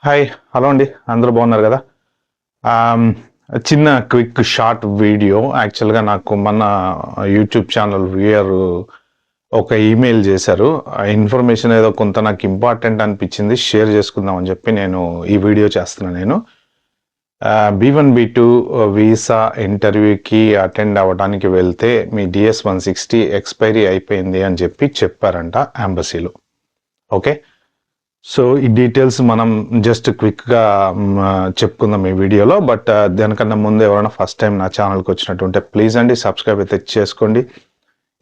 Hi hello అండి, అందరూ బాగున్నారు కదా. ఆమ్, చిన్న క్విక్ షార్ట్ వీడియో. యాక్చువల్గా నాకు మన యూట్యూబ్ ఛానల్ వ్యూయర్ ఒక ఈమెయిల్ చేశారు. ఆ ఇన్ఫర్మేషన్ ఏదో కొంత నాకు ఇంపార్టెంట్ అనిపించింది, షేర్ చేసుకుందాం అని చెప్పి నేను ఈ వీడియో చేస్తున్నాను. నేను B1 B2 వీసా ఇంటర్వ్యూకి అటెండ్ అవ్వడానికి వెళ్తే మీ DS-160 ఎక్స్పైరీ అయిపోయింది అని చెప్పి చెప్పారంట ఎంబసీలో. ఓకే, సో ఈ డీటెయిల్స్ మనం జస్ట్ క్విక్గా చెప్పుకుందాం ఈ వీడియోలో. బట్ దానికన్నా ముందు ఎవరైనా ఫస్ట్ టైం నా ఛానల్కి వచ్చినట్టుంటే ప్లీజ్ అండి సబ్స్క్రైబ్ అయితే చేసుకోండి.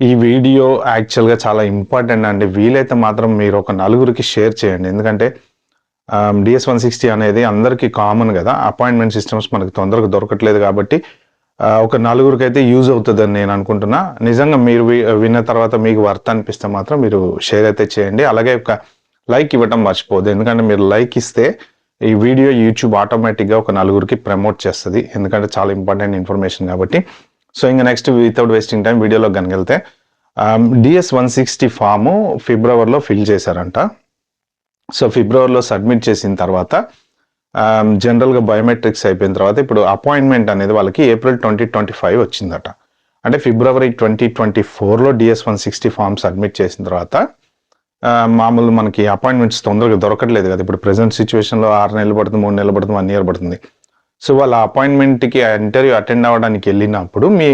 ఈ వీడియో యాక్చువల్గా చాలా ఇంపార్టెంట్ అండి. వీలైతే మాత్రం మీరు ఒక నలుగురికి షేర్ చేయండి. ఎందుకంటే DS-160 అనేది అందరికీ కామన్ కదా. అపాయింట్మెంట్ సిస్టమ్స్ మనకి తొందరగా దొరకట్లేదు కాబట్టి ఒక నలుగురికి అయితే యూజ్ అవుతుందని నేను అనుకుంటున్నా. నిజంగా మీరు విన్న తర్వాత మీకు వర్త్ అనిపిస్తే మాత్రం మీరు షేర్ అయితే చేయండి. అలాగే ఒక లైక్ ఇవ్వటం మర్చిపోదు, ఎందుకంటే మీరు లైక్ ఇస్తే ఈ వీడియో యూట్యూబ్ ఆటోమేటిక్గా ఒక నలుగురికి ప్రమోట్ చేస్తుంది, ఎందుకంటే చాలా ఇంపార్టెంట్ ఇన్ఫర్మేషన్ కాబట్టి. సో ఇంకా నెక్స్ట్ వితౌట్ వేస్టింగ్ టైం వీడియోలో కనుకెళ్తే DS-160 ఫాము ఫిబ్రవరిలో ఫిల్ చేశారంట. సో ఫిబ్రవరిలో సబ్మిట్ చేసిన తర్వాత జనరల్గా బయోమెట్రిక్స్ అయిపోయిన తర్వాత ఇప్పుడు అపాయింట్మెంట్ అనేది వాళ్ళకి ఏప్రిల్ 2025 వచ్చిందట. అంటే ఫిబ్రవరి 2024లో DS-160 ఫామ్ సబ్మిట్ చేసిన తర్వాత మామూలు మనకి అపాయింట్మెంట్స్ తొందరగా దొరకట్లేదు కదా. ఇప్పుడు ప్రెసెంట్ సిచ్యువేషన్లో 6 నెలలు పడుతుంది, 3 నెలలు పడుతుంది, 1 ఇయర్ పడుతుంది. సో వాళ్ళ అపాయింట్మెంట్కి ఇంటర్వ్యూ అటెండ్ అవ్వడానికి వెళ్ళినప్పుడు మీ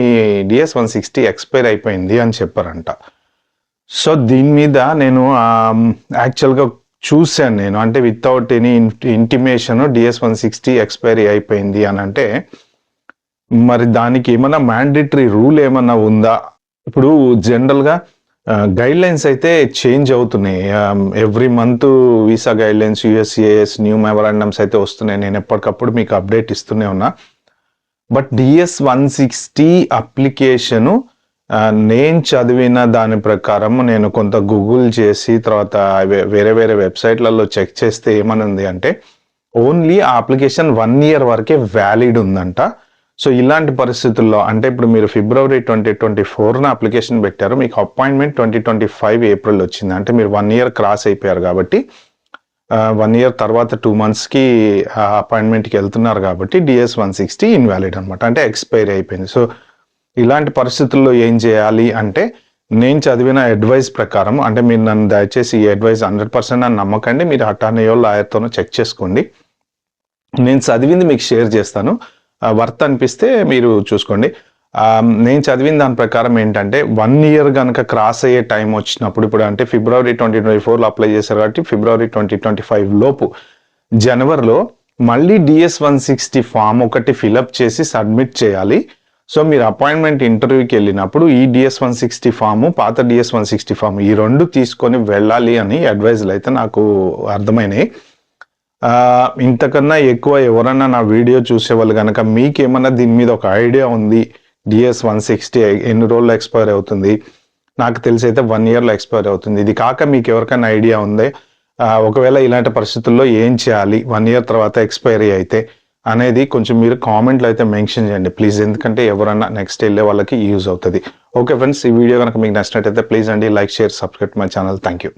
DS-160 ఎక్స్పైర్ అయిపోయింది అని చెప్పారంట. సో దీని మీద నేను యాక్చువల్గా చూశాను నేను, అంటే without any intimation DS-160 expiry అయిపోయింది అని అంటే మరి దానికి ఏమన్నా మ్యాండేటరీ రూల్ ఏమన్నా ఉందా? ఇప్పుడు జనరల్గా గైడ్ లైన్స్ అయితే చేంజ్ అవుతున్నాయి. Every month visa guide lines, USCIS new memorandums అయితే వస్తున్నాయి. నేను ఎప్పటికప్పుడు మీకు అప్డేట్ ఇస్తూనే ఉన్నా. బట్ DS-160 అప్లికేషను నేను చదివిన దాని ప్రకారం నేను కొంత గూగుల్ చేసి తర్వాత వేరే వేరే వెబ్సైట్లలో చెక్ చేస్తే ఏమనుంది అంటే ఓన్లీ ఆ అప్లికేషన్ 1 ఇయర్ వరకే వ్యాలిడ్ ఉందంట. సో ఇలాంటి పరిస్థితుల్లో అంటే ఇప్పుడు మీరు ఫిబ్రవరి 2024 అప్లికేషన్ పెట్టారు, మీకు అపాయింట్మెంట్ 2025 ఏప్రిల్ వచ్చింది. అంటే మీరు 1 ఇయర్ క్రాస్ అయిపోయారు కాబట్టి 1 ఇయర్ తర్వాత 2 monthsకి అపాయింట్మెంట్కి వెళ్తున్నారు కాబట్టి DS-160 ఇన్వాలిడ్ అనమాట, అంటే ఎక్స్పైరీ అయిపోయింది. సో ఇలాంటి పరిస్థితుల్లో ఏం చేయాలి అంటే నేను చదివిన అడ్వైస్ ప్రకారం, అంటే మీరు నన్ను దయచేసి ఈ అడ్వైస్ 100% అని నమ్మకండి, మీరు అటార్నీయో లాయర్తోనో చెక్ చేసుకోండి. నేను చదివింది మీకు షేర్ చేస్తాను, వర్త్ అనిపిస్తే మీరు చూసుకోండి. నేను చదివిన దాని ప్రకారం ఏంటంటే 1 ఇయర్ కనుక క్రాస్ అయ్యే టైం వచ్చినప్పుడు, ఇప్పుడు అంటే ఫిబ్రవరి 2024లో అప్లై చేశారు కాబట్టి ఫిబ్రవరి 2025 లోపు జనవరిలో మళ్ళీ DS-160 ఫామ్ ఒకటి ఫిలప్ చేసి సబ్మిట్ చేయాలి. సో మీరు అపాయింట్మెంట్ ఇంటర్వ్యూకి వెళ్ళినప్పుడు ఈ DS-160 ఫాము, పాత DS-160 ఫామ్ ఈ 2 తీసుకొని వెళ్ళాలి అని అడ్వైజులు అయితే నాకు అర్థమైనాయి. ఇంతకన్నా ఎక్కువ ఎవరన్నా నా వీడియో చూసేవాళ్ళు కనుక మీకేమన్నా దీని మీద ఒక ఐడియా ఉంది, DS-160 ఎన్ని రోజుల్లో ఎక్స్పైర్ అవుతుంది, నాకు తెలిసి అయితే 1 ఇయర్లో ఎక్స్పైర్ అవుతుంది. ఇది కాక మీకు ఎవరికైనా ఐడియా ఉంది ఒకవేళ ఇలాంటి పరిస్థితుల్లో ఏం చేయాలి 1 ఇయర్ తర్వాత ఎక్స్పైరీ అయితే అనేది కొంచెం మీరు కామెంట్లో అయితే మెన్షన్ చేయండి ప్లీజ్, ఎందుకంటే ఎవరన్నా నెక్స్ట్ వెళ్ళే వాళ్ళకి యూజ్ అవుతుంది. ఓకే ఫ్రెండ్స్, ఈ వీడియో కనుక మీకు నచ్చినట్టయితే ప్లీజ్ అండి like, share, subscribe my channel. Thank you.